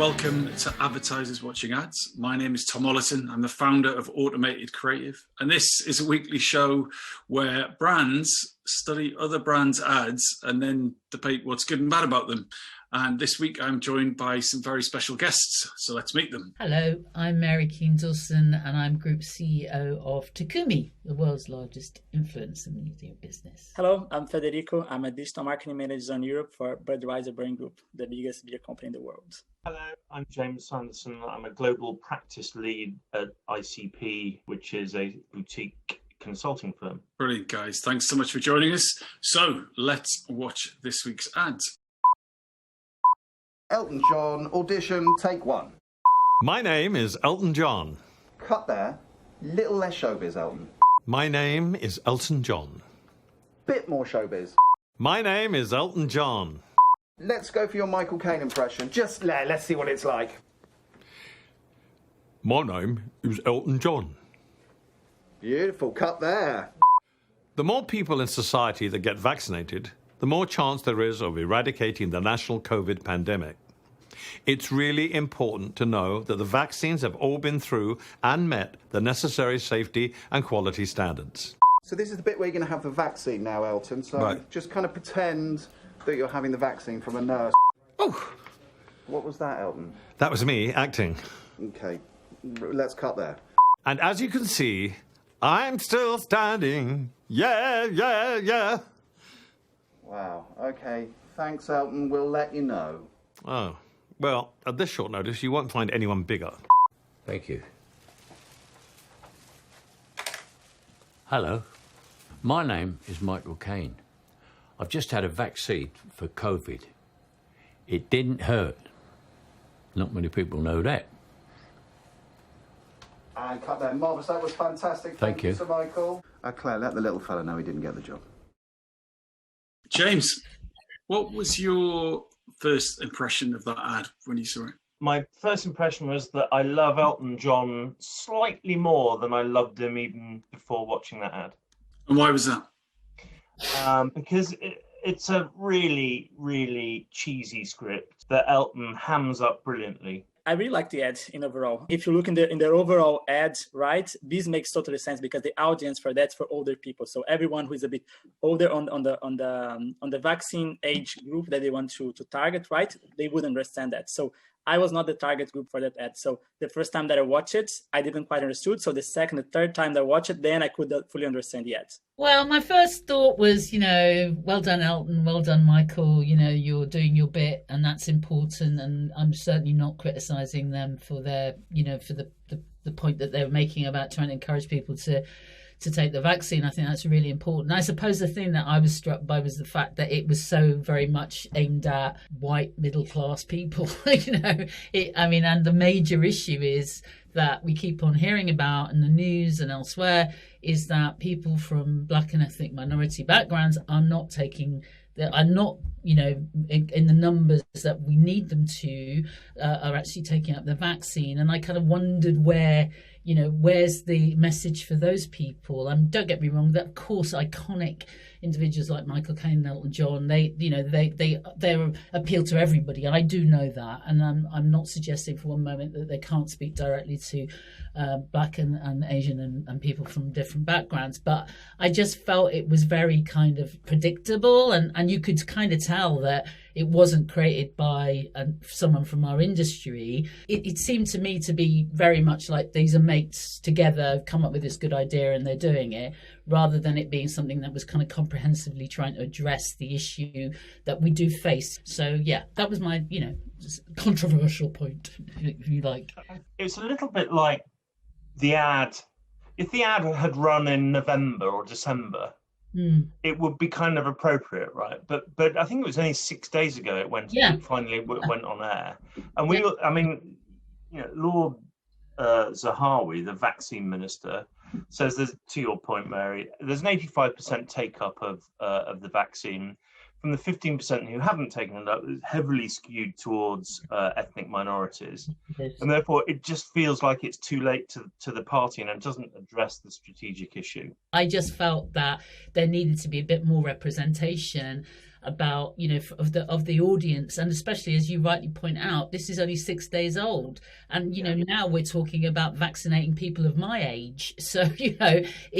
welcome to Advertisers Watching Ads. My name is Tom Ollerton. I'm the founder of Automated Creative, and this is a weekly show where brands study other brands' ads and then debate what's good and bad about them. And this week I'm joined by some very special guests, so let's meet them. Hello, I'm Mary Keane-Dawson and I'm Group CEO of Takumi, the world's largest influencer media business. Hello, I'm Frederico. I'm a digital marketing manager in Europe for Budweiser brand group, the biggest beer company in the world. Hello, I'm James Sanderson. I'm a global practice lead at ICP, which is a boutique consulting firm. Brilliant, guys. Thanks so much for joining us. So let's watch this week's ads. Elton John, audition, take one. My name is Elton John. Cut there. Little less showbiz, Elton. My name is Elton John. Bit more showbiz. My name is Elton John. Let's go for your Michael Caine impression. Just let's see what it's like. My name is Elton John. Beautiful. Cut there. The more people in society that get vaccinated, the more chance there is of eradicating the national COVID pandemic. It's really important to know that the vaccines have all been through and met the necessary safety and quality standards. So this is the bit where you're going to have the vaccine now, Elton. So Right. Just kind of pretend that you're having the vaccine from a nurse. Oh, What was that, Elton? that was me acting. Okay, let's cut there. And as you can see, I'm still standing. Yeah, yeah, yeah. Wow. Okay. Thanks, Elton. We'll let you know. Oh, well, at this short notice, you won't find anyone bigger. Thank you. Hello, my name is Michael Caine. I've just had a vaccine for COVID. It didn't hurt. Not many people know that. And cut there. Marvellous. That was fantastic. Thank you. Sir Michael. Claire, let the little fella know he didn't get the job. James, what was your first impression of that ad when you saw it? My first impression was that I love Elton John slightly more than I loved him even before watching that ad. And why was that? Because it's a really, really cheesy script that Elton hams up brilliantly. I really like the ad in overall. If you look in the overall ad, right, this makes totally sense because the audience for that's for older people. So everyone who is a bit older on the vaccine age group that they want to target, right, they would understand that. So I was not the target group for that ad. So the first time that I watched it, I didn't quite understood. So the second, the third time that I watched it, then I could fully understand the ad. Well, my first thought was, well done, Elton, well done, Michael, you're doing your bit and that's important. And I'm certainly not criticising them for their, for the point that they were making about trying to encourage people to take the vaccine. I think that's really important. I suppose the thing that I was struck by was the fact that it was so very much aimed at white middle class people, and the major issue is that we keep on hearing about in the news and elsewhere is that people from black and ethnic minority backgrounds are not in the numbers that we need them to, are actually taking up the vaccine. And I kind of wondered where's the message for those people? Don't get me wrong, that of course iconic individuals like Michael Caine and Elton John, they appeal to everybody, and I do know that. And I'm not suggesting for one moment that they can't speak directly to black and Asian and people from different backgrounds, but I just felt it was very kind of predictable, and you could kind of tell that it wasn't created by someone from our industry. It seemed to me to be very much like these are mates together, come up with this good idea and they're doing it, rather than it being something that was kind of comprehensively trying to address the issue that we do face. So yeah, that was my, controversial point, if you like. It's a little bit like the ad. If the ad had run in November or December, it would be kind of appropriate, right? But I think it was only 6 days ago it finally went on air, and Lord Zahawi, the vaccine minister, says there's, to your point, Mary, there's an 85% take up of the vaccine. From the 15% who haven't taken it up, it's heavily skewed towards ethnic minorities. Yes. And therefore, it just feels like it's too late to the party, and it doesn't address the strategic issue. I just felt that there needed to be a bit more representation about, of the audience. And especially, as you rightly point out, this is only 6 days old. And, now we're talking about vaccinating people of my age. So,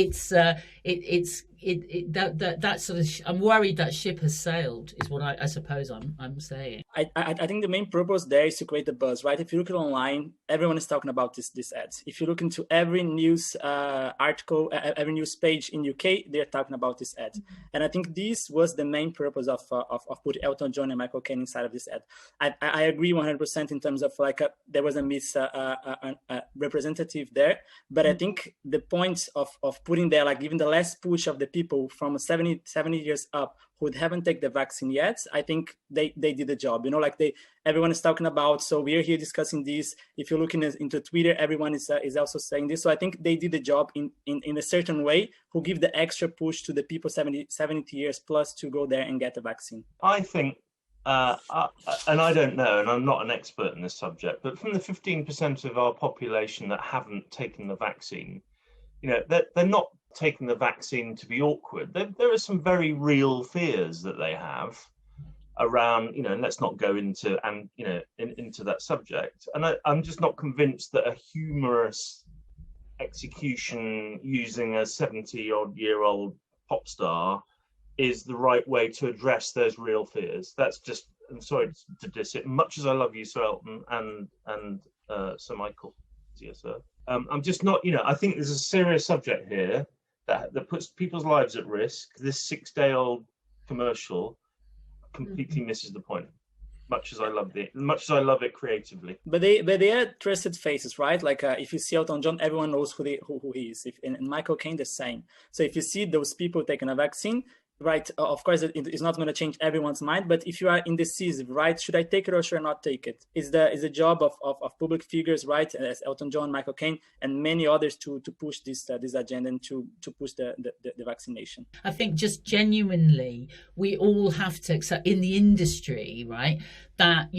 it's that sort of, I'm worried that ship has sailed, is what I suppose I'm saying. I think the main purpose there is to create the buzz, right? If you look at online, everyone is talking about this ads. If you look into every news article, every news page in UK, they're talking about this ad. And I think this was the main purpose of putting Elton John and Michael Caine inside of this ad. I agree 100% in terms of there was a representative there, but I think the point of putting there, giving the last push of the people from 70 years up who haven't taken the vaccine yet, I think they did the job. Everyone is talking about, so we're here discussing this. If you're looking into Twitter, everyone is also saying this. So I think they did the job in a certain way, who give the extra push to the people 70 years plus to go there and get the vaccine. I think, and I don't know, and I'm not an expert in this subject, but from the 15% of our population that haven't taken the vaccine, they're not taking the vaccine to be awkward. There are some very real fears that they have around, and let's not go into into that subject. And I'm just not convinced that a humorous execution using a 70-odd-year-old pop star is the right way to address those real fears. That's just, I'm sorry to diss it, much as I love you, Sir Elton, and Sir Michael, dear sir. I'm just not, I think there's a serious subject here that puts people's lives at risk. This 6-day-old commercial completely misses the point. Much as I love it creatively. But they are trusted faces, right? If you see Elton John, everyone knows who he is. And Michael Caine the same. So if you see those people taking a vaccine, right, of course it's not going to change everyone's mind, but if you are indecisive, right, should I take it or should I not take it? Is the job of public figures, right, as Elton John, Michael Caine, and many others to push this agenda and to push the vaccination. I think just genuinely we all have to accept in the industry, right, that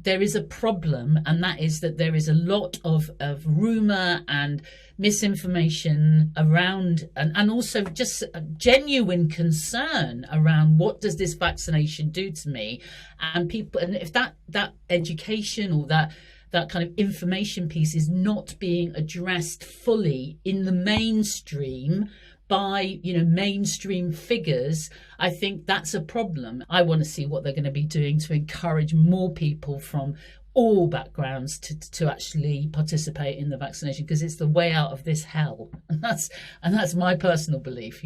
there is a problem, and that is that there is a lot of rumor and misinformation around, and also just a genuine concern around what does this vaccination do to me, and if that education or that kind of information piece is not being addressed fully in the mainstream by mainstream figures, I think that's a problem. I want to see what they're going to be doing to encourage more people from all backgrounds to actually participate in the vaccination, because it's the way out of this hell, and that's my personal belief.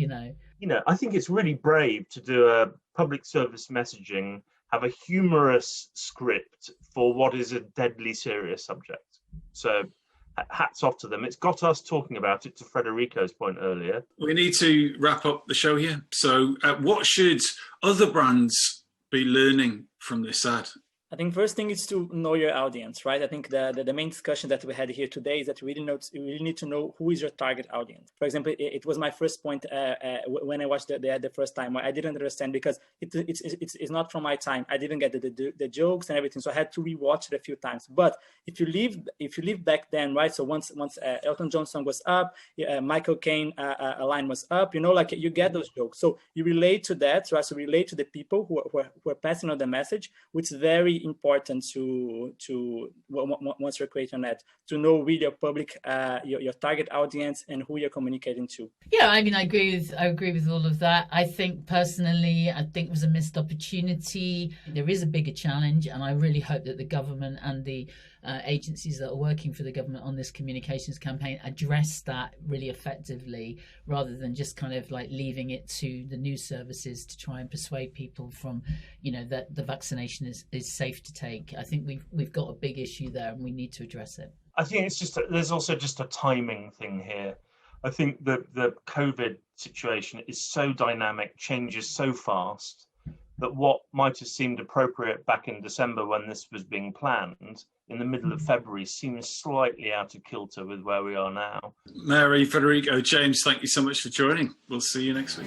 I think it's really brave to do a public service messaging, have a humorous script for what is a deadly serious subject. So hats off to them. It's got us talking about it, to Frederico's point earlier. We need to wrap up the show here. So what should other brands be learning from this ad? I think first thing is to know your audience, right? I think the main discussion that we had here today is that you really need to know who is your target audience. For example, it was my first point when I watched the ad the first time. I didn't understand because it's not from my time. I didn't get the jokes and everything, so I had to rewatch it a few times. But if you live back then, right? So once Elton John song was up, Michael Caine a line was up, you get those jokes. So you relate to that, right? So relate to the people who are passing on the message, which is very important to once you're creating an ad, to know really your public, your target audience and who you're communicating to. Yeah, I mean, I agree with all of that. I think personally, it was a missed opportunity. There is a bigger challenge, and I really hope that the government and the agencies that are working for the government on this communications campaign address that really effectively, rather than just kind of leaving it to the news services to try and persuade people from, that the vaccination is safe to take. I think we've got a big issue there, and we need to address it. I think there's also just a timing thing here. I think the COVID situation is so dynamic, changes so fast, that what might have seemed appropriate back in December when this was being planned, in the middle of February, seems slightly out of kilter with where we are now. Mary, Frederico, James, thank you so much for joining. We'll see you next week.